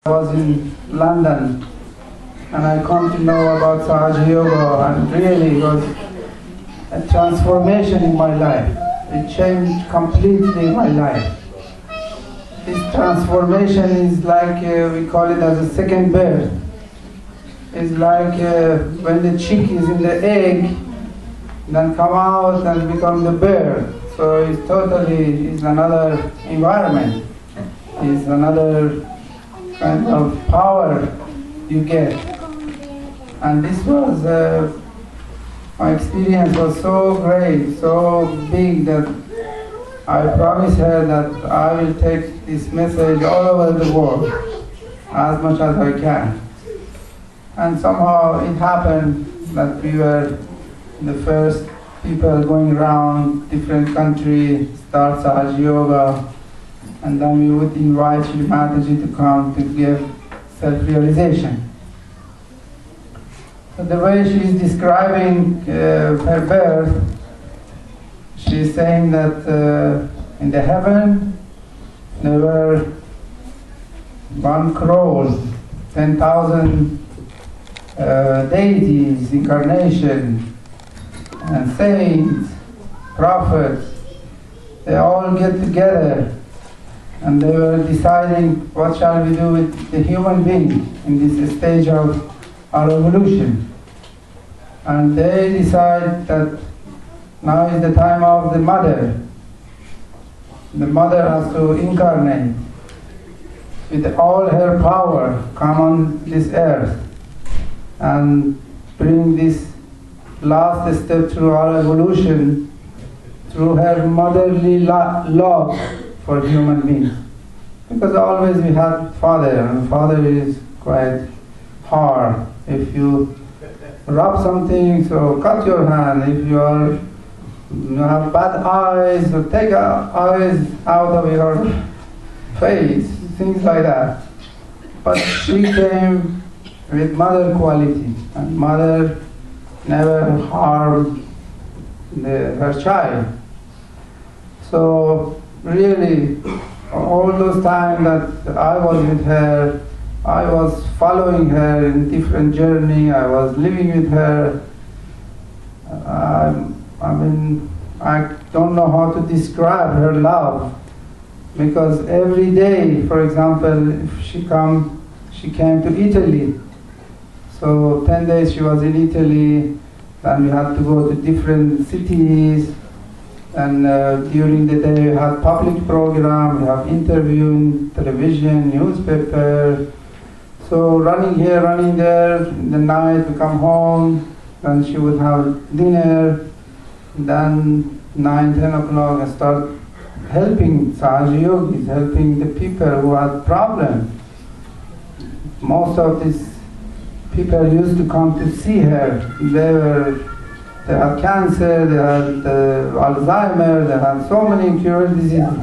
I was in London and I come to know about Sahaja Yoga, and really it was a transformation in my life. It changed completely my life. This transformation is like, we call it as a second birth. It's like when the chick is in the egg, then come out and become the bird. So it's totally, it's another environment. It's another kind of power you get. And this was, my experience was so great, so big, that I promised her that I will take this message all over the world as much as I can. And somehow it happened that we were the first people going around different countries, start Sahaja Yoga, and then we would invite Shri Mataji to come to give self-realization. So the way she is describing her birth, she is saying that in the heaven there were 1 crore, 10,000 deities, incarnation, and saints, prophets. They all get together and they were deciding what shall we do with the human being in this stage of our evolution. And they decide that now is the time of the mother. The mother has to incarnate with all her power, come on this earth and bring this last step through our evolution through her motherly love for human beings. Because always we had father, and father is quite hard. If you rub something, so cut your hand. If you have bad eyes, so take eyes out of your face, things like that. But she came with mother quality, and mother never harmed her child. So really, all those times that I was with her, I was following her in different journey, I was living with her. I mean, I don't know how to describe her love, because every day, for example, if she came to Italy. So 10 days she was in Italy, then we had to go to different cities, and during the day we had public program, we have interview in television, newspaper. So running here, running there, in the night we come home, then she would have dinner, then 9, 10 o'clock I start helping Sahaja Yogis, helping the people who had problems. Most of these people used to come to see her. They had cancer, they had Alzheimer, they had so many incurable diseases.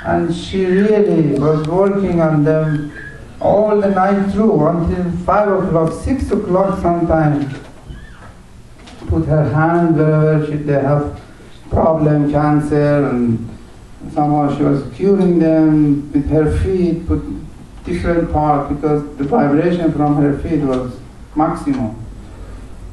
And she really was working on them all the night through until 5 o'clock, 6 o'clock sometimes. Put her hand wherever they have problem, cancer, and somehow she was curing them with her feet, put different parts, because the vibration from her feet was maximum.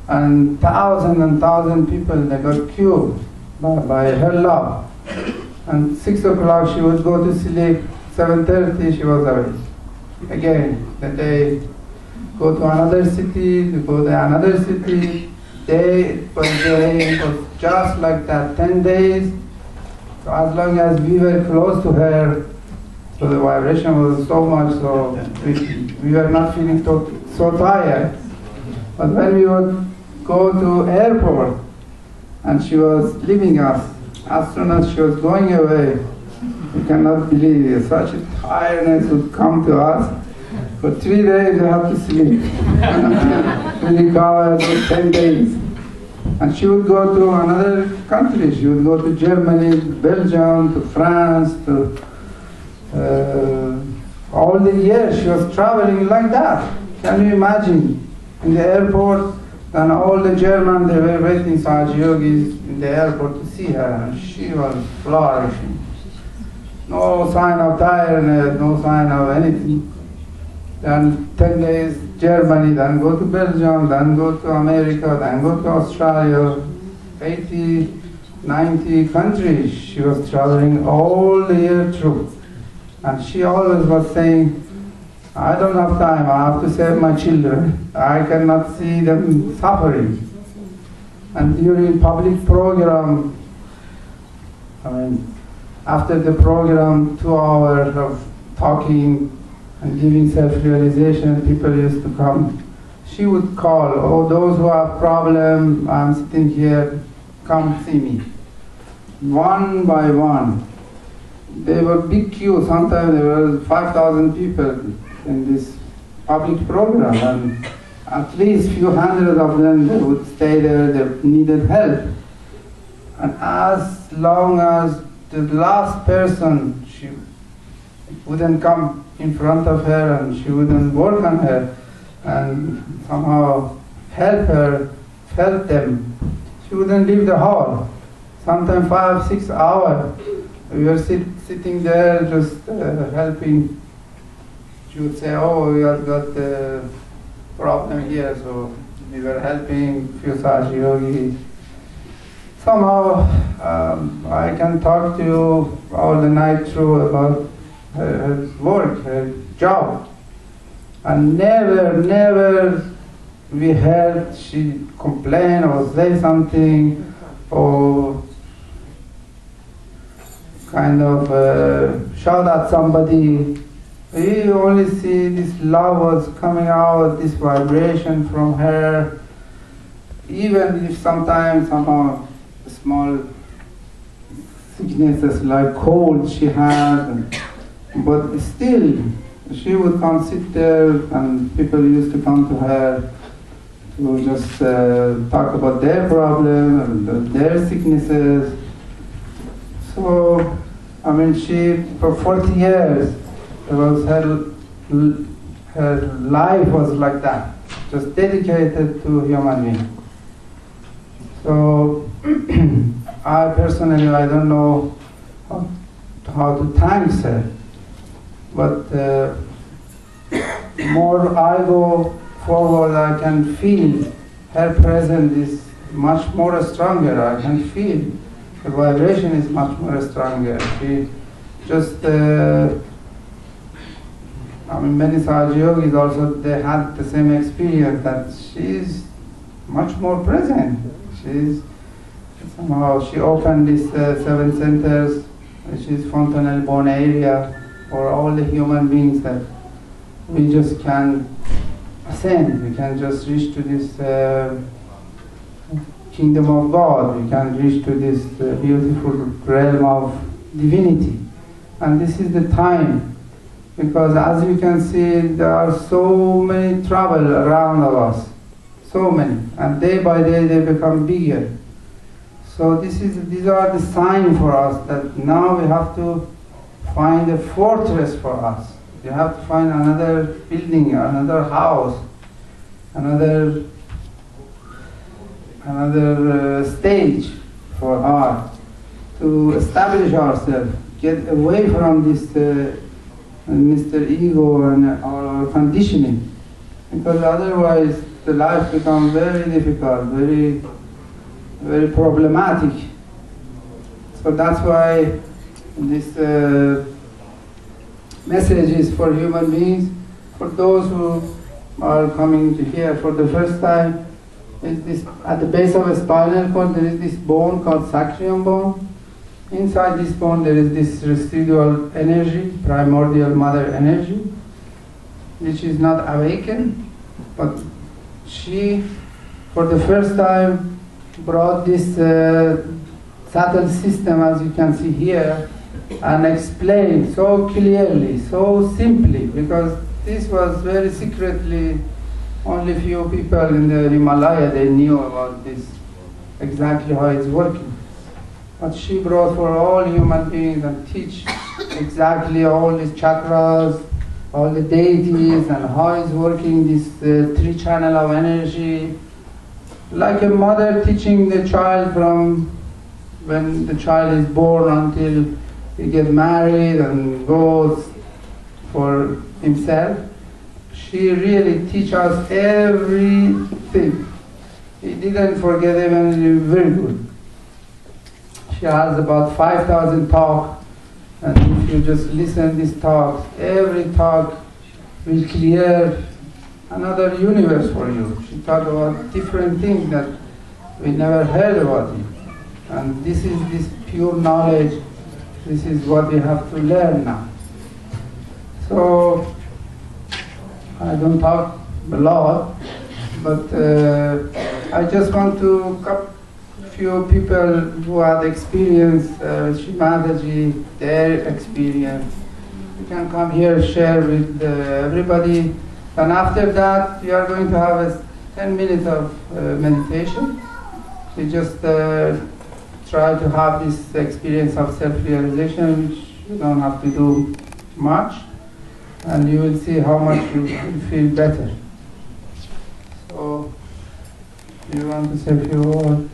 And thousand people, they got cured by her love. And 6 o'clock she would go to sleep, 7:30 she was awake. Again, then they go to another city, they go to another city, day by day, it was just like that, 10 days. So as long as we were close to her, so the vibration was so much, so we were not feeling so tired. But when we would go to airport, and she was leaving us, as soon as she was going away, we cannot believe it. Such a tiredness would come to us. For 3 days we had to sleep. We recovered for 10 days. And she would go to another country. She would go to Germany, Belgium, to France, to all the years she was traveling like that. Can you imagine? In the airport, and all the Germans, they were waiting Sahaja Yogis in the airport to see her, and she was flourishing. No sign of tiredness, no sign of anything. then 10 days Germany, then go to Belgium, then go to America, then go to Australia, 80, 90 countries. She was traveling all the year through. And she always was saying, I don't have time, I have to save my children. I cannot see them suffering. And during public program, after the program, 2 hours of talking and giving self-realization, people used to come. She would call, oh, those who have problem, I'm sitting here, come see me. One by one. There were big queues, sometimes there were 5,000 people in this public program, and at least few hundred of them, they would stay there, they needed help. And as long as the last person, she wouldn't come in front of her and she wouldn't work on her and somehow help her, help them, she wouldn't leave the hall. Sometimes 5, 6 hours, we were sitting there just helping. She would say, oh, we have got a problem here, so we were helping few Sahaja yogis. Somehow, I can talk to you all the night through about her work, her job. And never we heard she complain or say something or kind of shout at somebody. We only see this love was coming out, this vibration from her, even if sometimes somehow small sicknesses like cold she had, but still she would come sit there and people used to come to her to just talk about their problem and their sicknesses. So, she, for 40 years, it was her life was like that, just dedicated to human being. So, I personally, I don't know how to thank her, but more I go forward, I can feel her presence is much more stronger. I can feel the vibration is much more stronger. She just, many Sahaja yogis also, they had the same experience that she's much more present. Somehow she opened these 7 centers, which is Fontenelle-Beaune area, for all the human beings that we just can ascend. We can just reach to this kingdom of God. We can reach to this beautiful realm of divinity. And this is the time, because as you can see, there are so many trouble around of us, so many, and day by day they become bigger. So these are the signs for us that now we have to find a fortress for us. You have to find another building, another house, another stage for art to establish ourselves, get away from this Mr. Ego and our conditioning, because otherwise the life becomes very difficult, very, very problematic. So that's why this message is for human beings, for those who are coming to here for the first time. Is this, at the base of a spinal cord there is this bone called sacrum bone. Inside this bone there is this residual energy, primordial mother energy, which is not awakened, but she, for the first time, brought this subtle system, as you can see here, and explained so clearly, so simply, because this was very secretly, only few people in the Himalaya, they knew about this, exactly how it's working. But she brought for all human beings and teach exactly all these chakras, all the deities, and how it's working this 3 channel of energy. Like a mother teaching the child from when the child is born until he gets married and goes for himself. She really teach us everything. She didn't forget even very good. She has about 5,000 talks, and if you just listen these talks, every talk will clear another universe for you. She talk about different things that we never heard about it. And this is this pure knowledge. This is what we have to learn now. So I don't talk a lot, but I just want to few people who had experience Shri Mataji, their experience. You can come here, share with everybody, and after that we are going to have a 10 minutes of meditation. We just try to have this experience of self-realization, which you don't have to do much, and you will see how much you will feel better. So, do you want to say a few words?